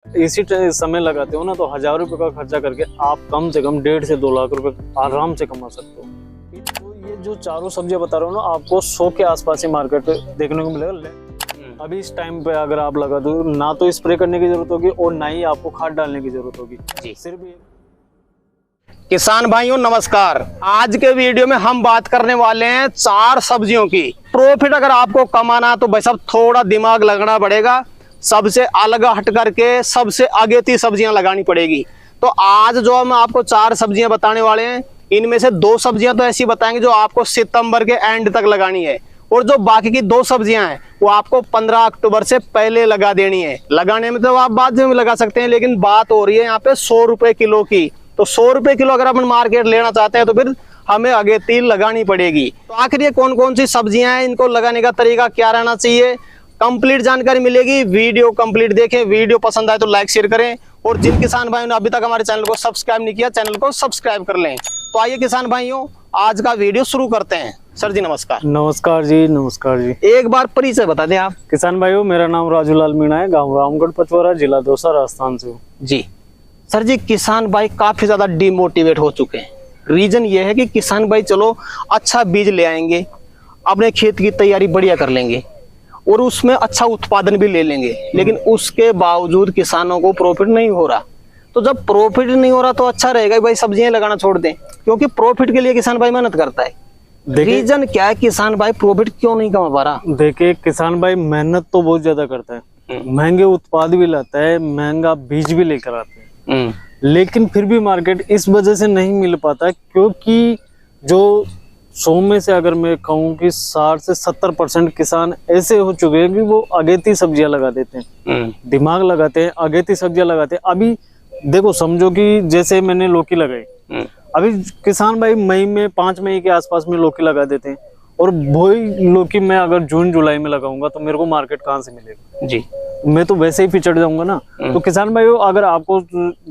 इसी समय लगाते हो ना तो 1000 रुपए का खर्चा करके आप कम से कम 1.5 से 2 लाख रुपए आराम से कमा सकते हो। तो ये जो चारों सब्जियां बता रहा हूँ ना, आपको 100 के आसपास ही मार्केट देखने को मिलेगा। अभी इस टाइम पे अगर आप लगा दो, ना तो स्प्रे करने की जरूरत होगी और ना ही आपको खाद डालने की जरूरत होगी जी। सिर्फ किसान भाइयों नमस्कार। आज के वीडियो में हम बात करने वाले हैं 4 सब्जियों की। प्रॉफिट अगर आपको कमाना तो भाई साहब थोड़ा दिमाग लगाना पड़ेगा, सबसे अलग हट करके सबसे अगेती सब्जियां लगानी पड़ेगी। तो आज जो हम आपको 4 सब्जियां बताने वाले हैं, इनमें से 2 सब्जियां तो ऐसी बताएंगे जो आपको सितंबर के एंड तक लगानी है, और जो बाकी की 2 सब्जियां हैं वो आपको 15 अक्टूबर से पहले लगा देनी है। लगाने में तो आप बाद में लगा सकते हैं, लेकिन बात हो रही है यहाँ पे 100 रुपए किलो की। तो 100 रुपए किलो अगर अपन मार्केट लेना चाहते हैं तो फिर हमें अगेती लगानी पड़ेगी। तो आखिर ये कौन कौन सी सब्जियां हैं, इनको लगाने का तरीका क्या रहना चाहिए, कंप्लीट जानकारी मिलेगी। वीडियो कंप्लीट देखें, वीडियो पसंद आए तो लाइक शेयर करें, और जिन किसान भाइयों ने अभी तक हमारे चैनल को सब्सक्राइब नहीं किया, चैनल को सब्सक्राइब कर लें। तो आइए किसान भाइयों, आज का वीडियो शुरू करते हैं। सर जी नमस्कार। नमस्कार जी। नमस्कार जी। एक बार परिचय बता दें आप। किसान भाइयों, मेरा नाम राजूलाल मीणा है, गाँव रामगढ़ पचवरा, जिला दौसा, राजस्थान से हूँ जी। सर जी, किसान भाई काफी ज्यादा डिमोटिवेट हो चुके हैं। रीजन ये है कि किसान भाई चलो अच्छा बीज ले आएंगे, अपने खेत की तैयारी बढ़िया कर लेंगे और उसमें अच्छा उत्पादन भी ले लेंगे, लेकिन उसके बावजूद किसानों को प्रॉफिट नहीं हो रहा। तो जब प्रॉफिट नहीं हो रहा तो अच्छा रहेगा भाई सब्जियां लगाना छोड़ दें, क्योंकि प्रॉफिट के लिए किसान भाई मेहनत करता है। रीजन क्या है, किसान भाई प्रॉफिट क्यों नहीं कमा पा रहा? देखिए, किसान भाई मेहनत तो बहुत ज्यादा करता है, महंगे उत्पाद भी लाता है, महंगा बीज भी लेकर आता है, लेकिन फिर भी मार्केट इस वजह से नहीं मिल पाता, क्योंकि जो 100 में से अगर मैं कहूँ कि 60 से 70% किसान ऐसे हो चुके हैं कि वो अगेती सब्जियां लगा देते हैं, दिमाग लगाते हैं, अगेती सब्जियां लगाते हैं। अभी देखो, समझो कि जैसे मैंने लौकी लगाई, अभी किसान भाई मई में 5 मई के आसपास में लौकी लगा देते हैं, और वही लौकी मैं अगर जून जुलाई में लगाऊंगा तो मेरे को मार्केट कहाँ से मिलेगा जी? मैं तो वैसे ही पिछड़ जाऊंगा ना। तो किसान भाइयों, अगर आपको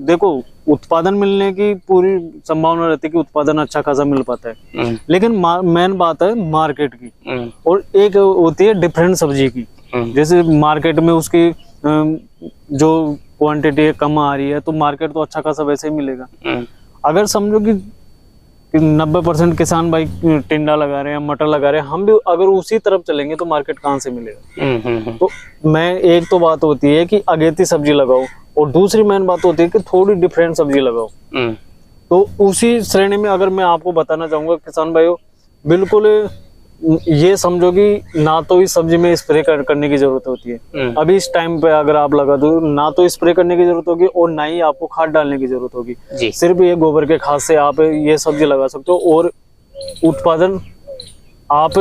देखो उत्पादन मिलने की पूरी संभावना रहती है कि उत्पादन अच्छा खासा मिल पाता है, लेकिन मेन बात है मार्केट की, और एक होती है डिफरेंट सब्जी की। जैसे मार्केट में उसकी जो क्वांटिटी कम आ रही है तो मार्केट तो अच्छा खासा वैसे ही मिलेगा। अगर समझो कि 90% किसान भाई टिंडा लगा रहे हैं, मटर लगा रहे हैं, हम भी अगर उसी तरफ चलेंगे तो मार्केट कहाँ से मिलेगा? तो मैं एक तो बात होती है कि अगेती सब्जी लगाओ, और दूसरी मेन बात होती है कि थोड़ी डिफरेंट सब्जी लगाओ। तो उसी श्रेणी में अगर मैं आपको बताना चाहूंगा किसान भाइयों, बिल्कुल ये समझो कि ना तो इस सब्जी में स्प्रे करने की जरूरत होती है। अभी इस टाइम पे अगर आप लगा दो, ना तो स्प्रे करने की जरूरत होगी और ना ही आपको खाद डालने की जरूरत होगी। सिर्फ ये गोबर के खाद से आप ये सब्जी लगा सकते हो, और उत्पादन आप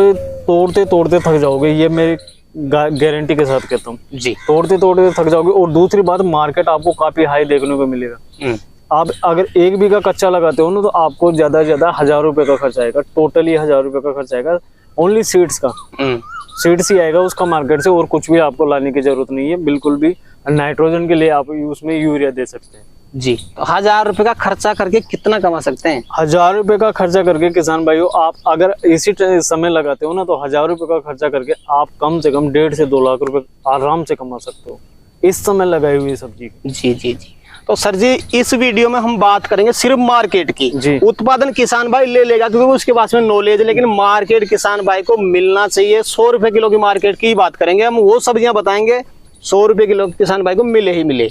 तोड़ते तोड़ते थक जाओगे, ये मेरी गारंटी के साथ कहता हूँ जी। तोड़ते तोड़ते थक जाओगे, और दूसरी बात, मार्केट आपको काफी हाई देखने को मिलेगा। आप अगर 1 बीघा कच्चा लगाते हो ना तो आपको ज्यादा से ज्यादा 1000 रुपए का खर्च आएगा, टोटली 1000 रुपए का खर्च आएगा, ओनली सीड्स का। सीड्स ही आएगा उसका मार्केट से, और कुछ भी आपको लाने की जरूरत नहीं है बिल्कुल भी। नाइट्रोजन के लिए आप उसमें यूरिया दे सकते हैं जी। तो 1000 रुपए का खर्चा करके कितना कमा सकते हैं? 1000 रुपए का खर्चा करके किसान भाइयों, आप अगर इसी समय लगाते हो ना तो 1000 रुपए का खर्चा करके आप कम से कम 1.5 से 2 लाख रुपए आराम से कमा सकते हो इस समय लगाई हुई सब्जी। जी जी जी। तो सर जी, इस वीडियो में हम बात करेंगे सिर्फ मार्केट की। उत्पादन किसान भाई ले लेगा क्योंकि उसके पास में नॉलेज है, लेकिन मार्केट किसान भाई को मिलना चाहिए। 100 रुपए किलो की मार्केट की बात करेंगे हम, वो सब्जियां बताएंगे 100 रुपए किलो किसान भाई को मिले ही मिले।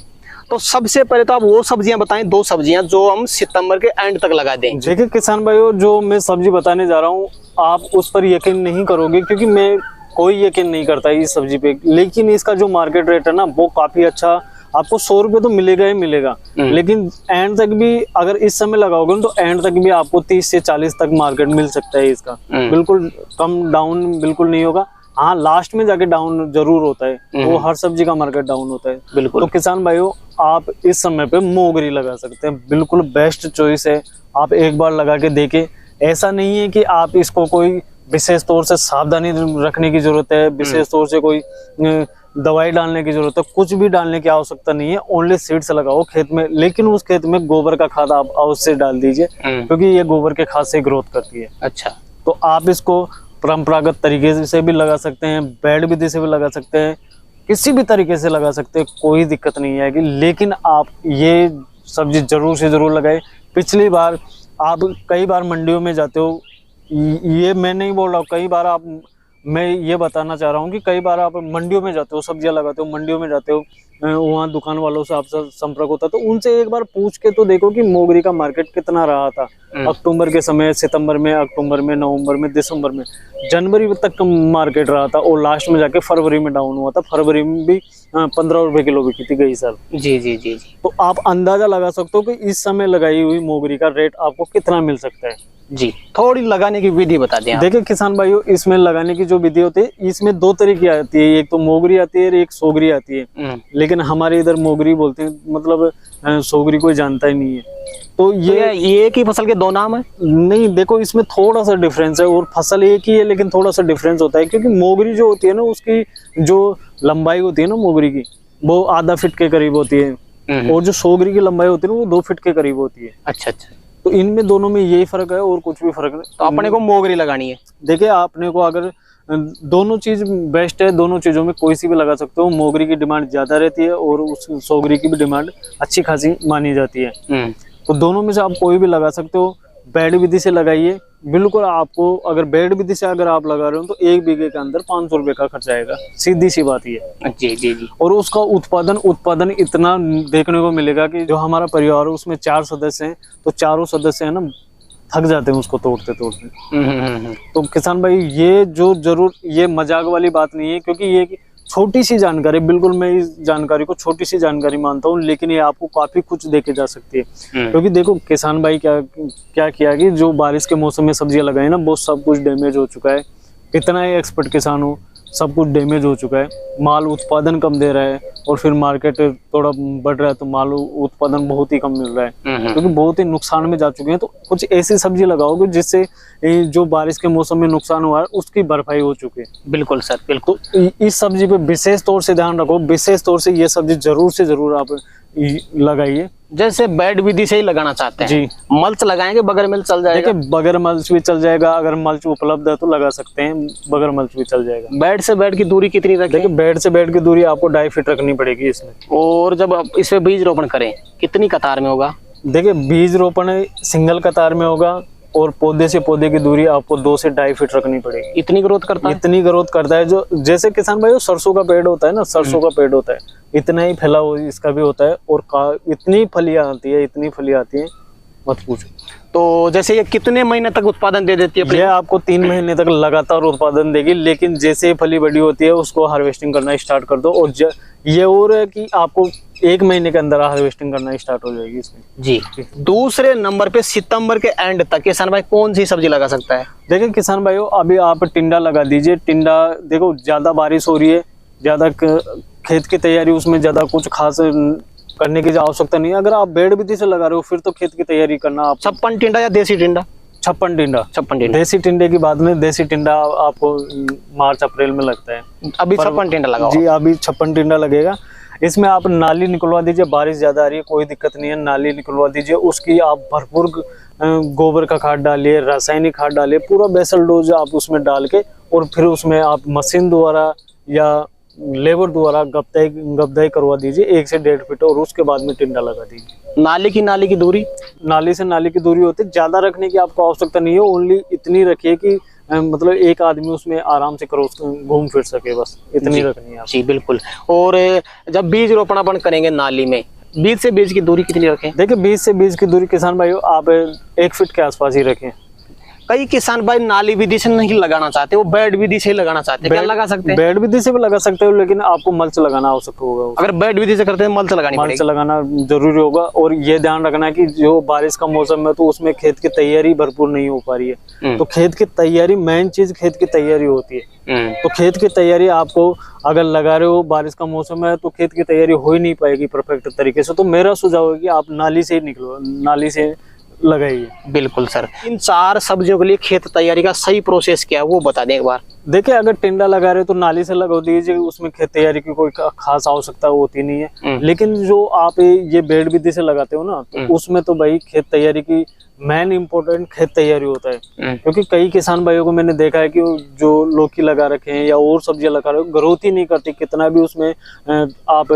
तो सबसे पहले तो आप वो सब्जियां बताएं, 2 सब्जियां जो हम सितंबर के एंड तक लगा दें। देखिए किसान भाइयों, जो मैं सब्जी बताने जा रहा हूँ आप उस पर यकीन नहीं करोगे, क्योंकि मैं कोई यकीन नहीं करता इस सब्जी पे, लेकिन इसका जो मार्केट रेट है ना वो काफी अच्छा, आपको 100 रुपए तो मिलेगा ही मिलेगा, लेकिन एंड तक भी अगर इस समय लगाओगे तो एंड तक भी आपको 30 से 40 तक मार्केट मिल सकता है इसका। बिल्कुल कम डाउन बिल्कुल नहीं होगा। हाँ, लास्ट में जाके डाउन जरूर होता है, तो हर सब्जी का मार्केट डाउन होता है बिल्कुल। तो किसान भाइयों, आप इस समय पे मोगरी लगा सकते हैं, बिल्कुल बेस्ट चॉइस है। आप एक बार लगा के देखें, ऐसा नहीं है कि आप इसको कोई विशेष तौर से सावधानी रखने की जरूरत है, विशेष तौर से कोई दवाई डालने की जरूरत है, कुछ भी डालने की आवश्यकता नहीं है। ओनली सीड्स लगाओ खेत में, लेकिन उस खेत में गोबर का खाद आप अवश्य डाल दीजिए, क्योंकि ये गोबर के खाद से ग्रोथ करती है। अच्छा, तो आप इसको परंपरागत तरीके से भी लगा सकते हैं, बेड विधि से भी लगा सकते हैं, किसी भी तरीके से लगा सकते हैं, कोई दिक्कत नहीं आएगी। लेकिन आप ये सब्जी जरूर से जरूर लगाए। पिछली बार आप कई बार मंडियों में जाते हो, ये मैं नहीं बोल रहा हूँ, कई बार आप, मैं ये बताना चाह रहा हूँ कि कई बार आप मंडियों में जाते हो, सब्जियां लगाते हो, मंडियों में जाते हो, वहाँ दुकान वालों से आपसे संपर्क होता है, तो उनसे एक बार पूछ के तो देखो कि मोगरी का मार्केट कितना रहा था अक्टूबर के समय, सितंबर में, अक्टूबर में, नवंबर में, दिसंबर में, जनवरी तक मार्केट रहा था और लास्ट में जाके फरवरी में डाउन हुआ था। फरवरी में भी 15 रुपए किलो बिकी थी गई साल। जी जी जी जी। तो आप अंदाजा लगा सकते हो कि इस समय लगाई हुई मोगरी का रेट आपको कितना मिल सकता है। जी, थोड़ी लगाने की विधि बता दें आप। देखिए किसान भाइयों, इसमें लगाने की जो विधि होती है, इसमें दो तरीके आती है, एक तो मोगरी आती है और एक सोगरी आती है। लेकिन हमारे इधर मोगरी बोलते हैं, मतलब सोगरी कोई जानता ही नहीं है। तो ये एक ही फसल के दो नाम है? नहीं, देखो इसमें थोड़ा सा डिफरेंस है, और फसल एक ही है लेकिन थोड़ा सा डिफरेंस होता है, क्योंकि मोगरी जो होती है ना, उसकी जो लंबाई होती है ना मोगरी की, वो आधा फीट के करीब होती है, और जो सोगरी की लंबाई होती है ना, वो 2 फीट के करीब होती है। अच्छा अच्छा। तो इनमें दोनों में यही फर्क है और कुछ भी फर्क नहीं। तो अपने को मोगरी लगानी है। देखिए आपने को अगर दोनों चीज बेस्ट है, दोनों चीजों में कोई सी भी लगा सकते हो। मोगरी की डिमांड ज्यादा रहती है और उस सोगरी की भी डिमांड अच्छी खासी मानी जाती है। तो दोनों में से आप कोई भी लगा सकते हो। बेड विधि से लगाइए, बिल्कुल आपको अगर बेड विधि से अगर आप लगा रहे हो तो 1 बीघे के अंदर 500 रुपए का खर्च आएगा, सीधी सी बात ये। जी जी जी। और उसका उत्पादन इतना देखने को मिलेगा कि जो हमारा परिवार है उसमें 4 सदस्य हैं, तो चारों सदस्य है ना थक जाते हैं उसको तोड़ते तोड़ते। तो किसान भाई ये जो जरूर, ये मजाक वाली बात नहीं है, क्योंकि ये छोटी सी जानकारी, बिल्कुल मैं इस जानकारी को छोटी सी जानकारी मानता हूँ, लेकिन ये आपको काफी कुछ देके जा सकती है। क्योंकि देखो किसान भाई क्या किया कि जो बारिश के मौसम में सब्जियां लगाई ना, वो सब कुछ डैमेज हो चुका है। कितना ही एक्सपर्ट किसान हो, सब कुछ डैमेज हो चुका है। माल उत्पादन कम दे रहा है, और फिर मार्केट थोड़ा बढ़ रहा है तो माल उत्पादन बहुत ही कम मिल रहा है, क्योंकि बहुत ही नुकसान में जा चुके हैं। तो कुछ ऐसी सब्जी लगाओगे जिससे जो बारिश के मौसम में नुकसान हुआ है उसकी भरपाई हो चुकी है। बिल्कुल सर, बिल्कुल। तो इस सब्जी पे विशेष तौर से ध्यान रखो, विशेष तौर से ये सब्जी जरूर से जरूर आप लगाइए। जैसे बेड विधि से ही लगाना चाहते हैं जी, मल्च लगाएंगे, बगैर मल्च चल जाएगा? देखिए बगैर मल्च भी चल जाएगा, अगर मल्च उपलब्ध है तो लगा सकते हैं, बगैर मल्च भी चल जाएगा। बेड से बेड की दूरी कितनी रखें? देखिए बेड से बेड की दूरी आपको 2.5 फीट रखनी पड़ेगी इसमें। और जब आप इसमें बीज रोपण करें कितनी कतार में होगा? देखिए बीज रोपण सिंगल कतार में होगा, और पौधे से पौधे की दूरी आपको 2 से 2.5 फीट रखनी पड़ेगी। इतनी ग्रोथ करता है? इतनी ग्रोथ करता है। जो जैसे किसान भाई सरसों का पेड़ होता है ना, सरसों का पेड़ होता है, इतना ही फैला हुआ इसका भी होता है, और इतनी फलियां आती है, इतनी फलियां आती है मत पूछो। तो जैसे ये कितने महीने तक उत्पादन दे देती है? ये आपको 3 महीने तक लगातार उत्पादन देगी, लेकिन जैसे फली बड़ी होती है उसको हार्वेस्टिंग करना स्टार्ट कर दो। और ये और है कि आपको 1 महीने के अंदर हार्वेस्टिंग करना स्टार्ट हो जाएगी इसमें। जी। दूसरे नंबर पे सितंबर के एंड तक किसान भाई कौन सी सब्जी लगा सकता है? देखिए किसान भाइयों, अभी आप टिंडा लगा दीजिए। टिंडा देखो ज्यादा बारिश हो रही है, ज्यादा खेत की तैयारी, उसमें ज्यादा कुछ खास करने की आवश्यकता नहीं है। अगर आप बेड विधि से लगा रहे हो फिर तो खेत की तैयारी करना। आप 56 टिंडा या देसी टिंडा? 56 टिंडा। 56 टिंडा। देसी टिंडे की बाद में, देसी टिंडा आपको मार्च अप्रैल में लगता है। अभी 56 टिंडा लगाओ जी, अभी 56 टिंडा लगेगा। इसमें आप नाली निकलवा दीजिए, बारिश ज्यादा आ रही है कोई दिक्कत नहीं है, नाली निकलवा दीजिए। उसकी आप भरपूर गोबर का खाद डालिए, रासायनिक खाद डालिए, पूरा बेसल डोज आप उसमें डाल के, और फिर उसमें आप मशीन द्वारा या लेबर द्वारा गबदाई करवा दीजिए 1 से 1.5 फीट, और उसके बाद में टिंडा लगा दीजिए। नाली की दूरी? नाली से नाली की दूरी होती है, ज्यादा रखने की आपको आवश्यकता नहीं है। ओनली इतनी रखिए कि मतलब एक आदमी उसमें आराम से क्रॉस घूम फिर सके, बस इतनी रखनी है। जी बिल्कुल। और जब बीज रोपणापन करेंगे नाली में, बीज से बीज की दूरी कितनी रखें? देखिए बीज से बीज की दूरी किसान भाइयों आप 1 फीट के आसपास ही रखें। कई किसान भाई नाली विधि से नहीं लगाना चाहते, वो बेड विधि से ही लगाना चाहते हैं। क्या लगा सकते हैं? बेड विधि से भी लगा सकते हो, लेकिन आपको मल्च लगाना आवश्यक होगा। अगर बेड विधि से करते हैं मल्च लगानी पड़ेगी। मल्च लगाना जरूरी होगा। और ये ध्यान रखना है कि जो बारिश का मौसम है तो उसमें खेत की तैयारी भरपूर नहीं हो पा रही है। तो खेत की तैयारी, मेन चीज खेत की तैयारी होती है। तो खेत की तैयारी आपको अगर लगा रहे हो, बारिश का मौसम है तो खेत की तैयारी हो ही नहीं पाएगी परफेक्ट तरीके से। तो मेरा सुझाव है कि आप नाली से ही निकलो, नाली से लगाइए। बिल्कुल सर, इन 4 सब्जियों के लिए खेत तैयारी का सही प्रोसेस क्या है वो बता दें एक बार। देखिए, अगर टिंडा लगा रहे हो तो नाली से लगा दीजिए, उसमें खेत तैयारी की कोई खास आवश्यकता होती नहीं है। लेकिन जो आप ये बेड विधि से लगाते हो ना, तो उसमें तो भाई खेत तैयारी की मेन इम्पोर्टेंट खेत तैयारी होता है। क्योंकि कई किसान भाइयों को मैंने देखा है कि जो लौकी लगा रखे हैं या और सब्जियां लगा रहे हो, ग्रोथ ही नहीं करती, कितना भी उसमें आप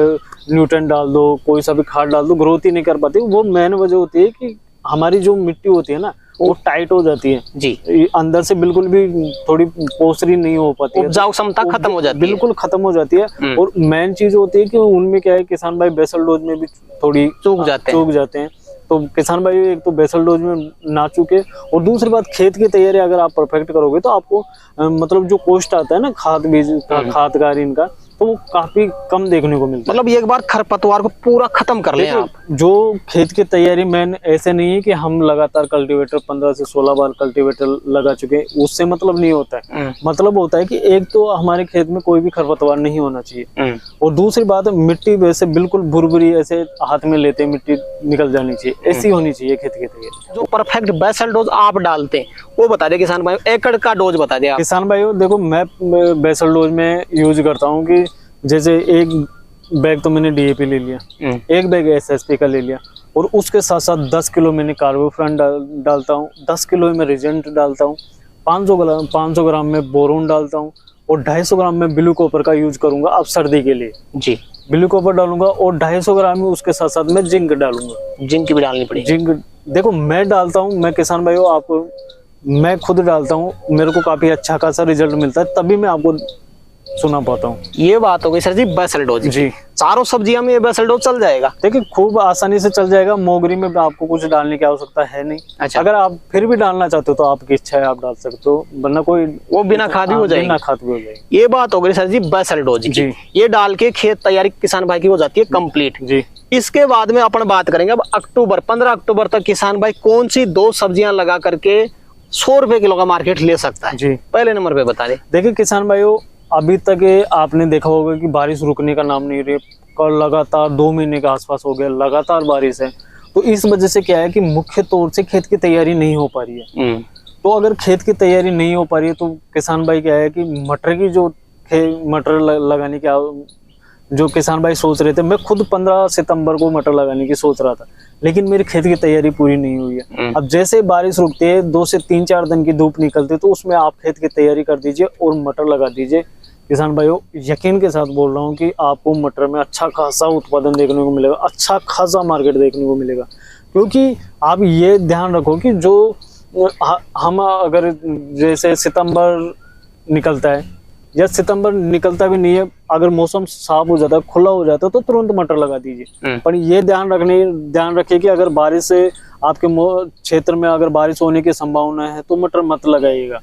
न्यूट्रिएंट डाल दो, कोई सा भी खाद डाल दो, ग्रोथ ही नहीं कर पाती। वो मेन वजह होती है कि हमारी जो मिट्टी होती है ना, वो टाइट हो जाती है जी, अंदर से बिल्कुल भी थोड़ी पोसरी नहीं हो पाती है, उपजाऊ क्षमता खत्म हो जाती है, बिल्कुल खत्म हो जाती है। और मेन चीज होती है कि उनमें क्या है, किसान भाई बेसल डोज में भी थोड़ी चूक जाते हैं। तो किसान भाई एक तो बेसल डोज में ना चूके, और दूसरी बात खेत की तैयारी अगर आप परफेक्ट करोगे तो आपको मतलब जो कॉस्ट आता है ना खाद बीज का, खाद का, इनका, तो वो काफी कम देखने को मिलता है। मतलब एक बार खरपतवार को पूरा खत्म कर लें आप। जो खेत की तैयारी मैंने ऐसे नहीं है कि हम लगातार कल्टीवेटर 15 से 16 बार कल्टीवेटर लगा चुके हैं, उससे मतलब नहीं होता है। मतलब होता है कि एक तो हमारे खेत में कोई भी खरपतवार नहीं होना चाहिए, और दूसरी बात मिट्टी वैसे बिल्कुल भुरभुरी ऐसे हाथ में लेते मिट्टी निकल जानी चाहिए, ऐसी होनी चाहिए खेत की तैयारी। जो परफेक्ट बेसल डोज आप डालते हैं वो बता दे किसान भाई, एकड़ का डोज बता दे आप। किसान भाइयों देखो, मैं बेसल डोज में यूज करता हूँ कि जैसे एक बैग तो मैंने DAP ले लिया, एक बैग SSP का ले लिया, और उसके साथ साथ 10 किलो मैंने कार्बोफ्यूरॉन डालता हूँ, 10 किलो में रिजेंट डालता हूँ, 500 ग्राम में बोरोन डालता हूँ, और 250 ग्राम में ब्लू कॉपर का यूज करूंगा अब सर्दी के लिए जी। ब्लू कॉपर डालूंगा, और 250 ग्राम में उसके साथ साथ मैं जिंक डालूंगा। जिंक भी डालनी पड़ेगी। जिंक देखो मैं डालता हूँ, मैं किसान भाइयों आपको मैं खुद डालता हूँ, मेरे को काफी अच्छा खासा रिजल्ट मिलता है, तभी मैं आपको सुना पाता हूँ। ये बात हो गई सर जी बेसल डोज जी। चारों सब्जियां में ये बेसल डोज चल जाएगा? देखिए खूब आसानी से चल जाएगा, मोगरी में आपको कुछ डालने की आवश्यकता है नहीं। अच्छा। अगर आप फिर भी डालना चाहते हो तो आपकी इच्छा है, आप डाल सकते हो, वरना कोई वो बिना खाद भी हो जाएगी। बिना खाद भी हो जाएगी। ये बात हो गई सर जी बेसल डोज जी। ये डाल के खेत तैयारी किसान भाई की हो जाती है कंप्लीट जी। इसके बाद में अपन बात करेंगे अब 15 अक्टूबर तक किसान भाई कौन सी 2 सब्जियां लगा करके 100 रुपए किलो का मार्केट ले सकता है जी। पहले नंबर पे बता दे। देखिए किसान भाइयों, अभी तक आपने देखा होगा कि बारिश रुकने का नाम नहीं रही, कल लगातार 2 महीने के आसपास हो गया लगातार बारिश है। तो इस वजह से क्या है कि मुख्य तौर से खेत की तैयारी नहीं हो पा रही है। तो अगर खेत की तैयारी नहीं हो पा रही है तो किसान भाई क्या है कि मटर की जो मटर लगाने की जो किसान भाई सोच रहे थे, मैं खुद 15 सितंबर को मटर लगाने की सोच रहा था, लेकिन मेरी खेत की तैयारी पूरी नहीं हुई है। अब जैसे बारिश रुकती है, 2 से 3-4 दिन की धूप निकलती है, तो उसमें आप खेत की तैयारी कर दीजिए और मटर लगा दीजिए। किसान भाइयों यकीन के साथ बोल रहा हूँ कि आपको मटर में अच्छा खासा उत्पादन देखने को मिलेगा, अच्छा खासा मार्केट देखने को मिलेगा। क्योंकि आप ये ध्यान रखो कि जो हम अगर जैसे सितंबर निकलता है या सितंबर निकलता भी नहीं है, अगर मौसम साफ हो जाता है, खुला हो जाता है, तो तुरंत मटर लगा दीजिए। पर ये ध्यान रखिए कि अगर बारिश से आपके क्षेत्र में अगर बारिश होने की संभावना है तो मटर मत लगाइएगा।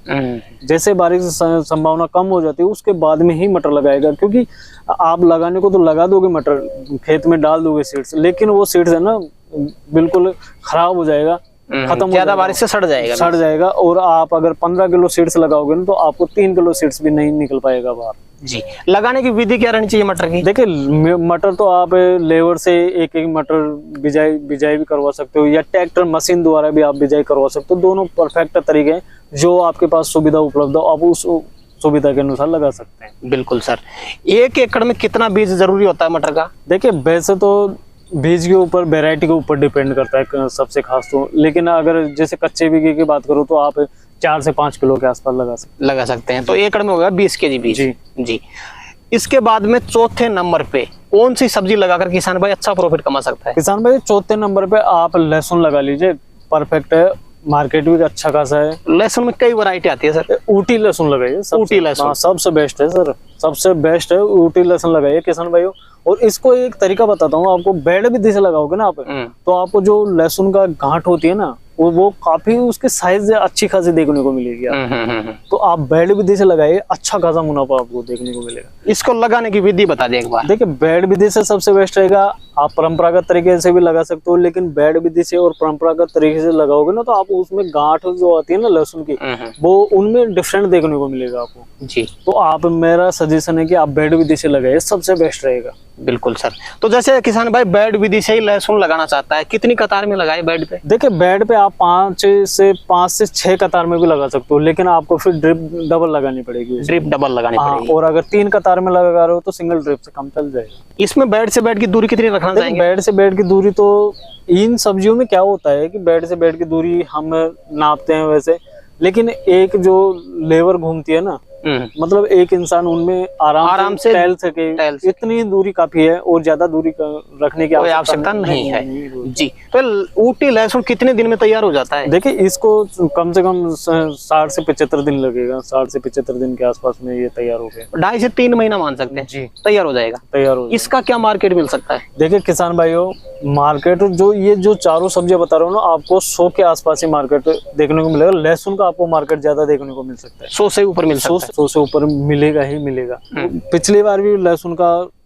जैसे बारिश संभावना कम हो जाती है उसके बाद में ही मटर लगाएगा, क्योंकि आप लगाने को तो लगा दोगे मटर, खेत में डाल दोगे सीड्स, लेकिन वो सीड्स है ना बिल्कुल खराब हो जाएगा, खत्म, ज्यादा बारिश से सड़ जाएगा। और आप अगर 15 किलो सीड्स लगाओगे ना तो आपको 3 किलो सीड्स भी नहीं निकल पाएगा बाहर जी। लगाने की विधि क्या रहनी चाहिए मटर की? देखिए मटर तो आप लेबर से एक मटर बिजाई भी करवा सकते हो, या ट्रैक्टर मशीन द्वारा भी आप बिजाई करवा सकते हो। दोनों परफेक्ट तरीके हैं, जो आपके पास सुविधा उपलब्ध हो आप उस सुविधा के अनुसार लगा सकते हैं। बिल्कुल सर। 1 एकड़ में कितना बीज जरूरी होता है मटर का? देखिए वैसे तो बीज के ऊपर वैरायटी के ऊपर डिपेंड करता है सबसे खास तो, लेकिन अगर जैसे कच्चे बीघे की बात करो तो आप 4 से 5 किलो के आसपास लगा सकते हैं। तो एकड़ में होगा 20 केजी बीज जी। इसके बाद में चौथे नंबर पे कौन सी सब्जी लगाकर किसान भाई अच्छा प्रॉफिट कमा सकता है? किसान भाई चौथे नंबर पे आप लहसुन लगा लीजिए, परफेक्ट है, मार्केट भी अच्छा खासा है। लहसुन में कई वैरायटी आती है सर। ऊटी लहसुन लगाइए, ऊटी लहसुन सबसे बेस्ट है सर, सबसे बेस्ट है ऊटी लहसुन लगाइए किसान भाइयों। और इसको एक तरीका बताता हूँ आपको, बेड विधि से लगाओगे ना आप, तो आपको जो लहसुन का गांठ होती है ना वो काफी उसके साइज अच्छी खासी देखने को मिलेगी। तो आप बेड विधि से लगाइए, अच्छा खासा मुनाफा आपको देखने को मिलेगा। इसको लगाने की विधि बता दें एक बार। देखिए बेड विधि से सबसे बेस्ट रहेगा, आप परंपरागत तरीके से भी लगा सकते हो, लेकिन बेड विधि से और परंपरागत तरीके से लगाओगे ना तो आप उसमें गांठ जो आती है ना लहसुन की, वो उनमें डिफरेंट देखने को मिलेगा आपको जी। तो आप, मेरा सजेशन है कि आप बेड विधि से लगाइए, सबसे बेस्ट रहेगा। बिल्कुल सर। तो जैसे किसान भाई बेड विधि से ही लहसुन लगाना चाहता है, कितनी कतार में लगाए बेड पे? देखिए बेड पे आप 5 से 6 कतार में भी लगा सकते हो, लेकिन आपको फिर ड्रिप डबल लगानी पड़ेगी। ड्रिप डबल लगानी पड़ेगी। और अगर 3 कतार में लगा रहे हो तो सिंगल ड्रिप से कम चल जाएगा। इसमें बेड से बेड की दूरी कितनी रखना चाहेंगे? बेड से बेड की दूरी तो इन सब्जियों में क्या होता है कि बेड से बेड की दूरी हम नापते हैं वैसे, लेकिन एक जो लेबर घूमती है ना, मतलब एक इंसान उनमें आराम से टहल सके, इतनी दूरी काफी है और ज्यादा दूरी रखने की आवश्यकता नहीं है जी। तो ऊटी लहसुन कितने दिन में तैयार हो जाता है? देखिए इसको कम से कम 60 से 75 दिन लगेगा। 60 से 75 दिन के आसपास में ये तैयार हो गया। 2.5 से 3 महीना मान सकते हैं जी, तैयार हो जाएगा। तैयार हो। इसका क्या मार्केट मिल सकता है? देखिए किसान भाइयों, मार्केट जो चारों सब्जियां बता रहा हूँ ना, आपको 100 के आसपास ही मार्केट देखने को मिलेगा। लहसुन का आपको मार्केट ज्यादा देखने को मिल सकता है। 100 से ऊपर मिल सकता है। 100 से ऊपर मिलेगा ही मिलेगा। पिछली बार भी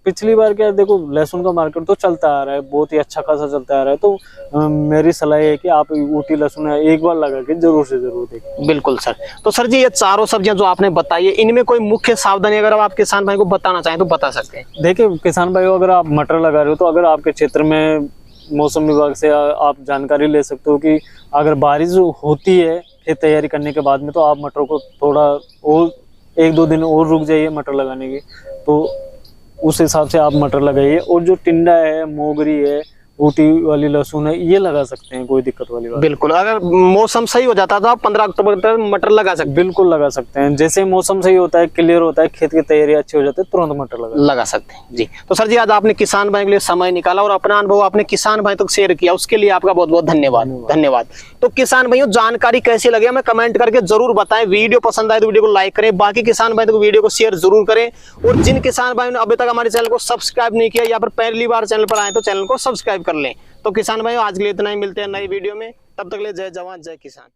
पिछली बार क्या, देखो लहसुन का मार्केट तो चलता आ रहा है, बहुत ही अच्छा खासा चलता आ रहा है। तो मेरी सलाह है कि आप ऊटी लहसुन एक बार लगा के जरूर से जरूर देखें। बिल्कुल सर। तो सर जी, ये चारों सब्जियां जो आपने बताई है, इनमें कोई मुख्य सावधानी अगर आप किसान भाई को बताना चाहें तो बता सकते हैं? देखिए किसान भाइयों, अगर आप मटर लगा रहे हो तो अगर आपके क्षेत्र में मौसम विभाग से आप जानकारी ले सकते हो कि अगर बारिश होती है फिर तैयारी करने के बाद में, तो आप मटर को थोड़ा और 1-2 दिन और रुक जाइए मटर लगाने की, तो उस हिसाब से आप मटर लगाइए। और जो टिंडा है, मोगरी है, ऊटी वाली लहसुन है, ये लगा सकते हैं, कोई दिक्कत वाली बात। बिल्कुल, अगर मौसम सही हो जाता है तो आप 15 अक्टूबर तक मटर लगा सकते हैं। बिल्कुल लगा सकते हैं। जैसे मौसम सही होता है, क्लियर होता है, खेत की तैयारी अच्छी हो जाती है, तुरंत मटर लगा सकते हैं जी। तो सर जी, आज आपने किसान भाई के लिए समय निकाला और अपना अनुभव आपने किसान भाई तक शेयर किया, उसके लिए आपका बहुत बहुत धन्यवाद। तो किसान भाइयों, जानकारी कैसी लगी हमें कमेंट करके जरूर बताएं। वीडियो पसंद आए तो वीडियो को लाइक करें, बाकी किसान भाई को वीडियो को शेयर जरूर करें। और जिन किसान भाइयों ने अभी तक हमारे चैनल को सब्सक्राइब नहीं किया या फिर पहली बार चैनल पर आए तो चैनल को सब्सक्राइब कर लें। तो किसान भाइयों, आज के लिए इतना ही, मिलते हैं नई वीडियो में। तब तक ले जय जवान जय किसान।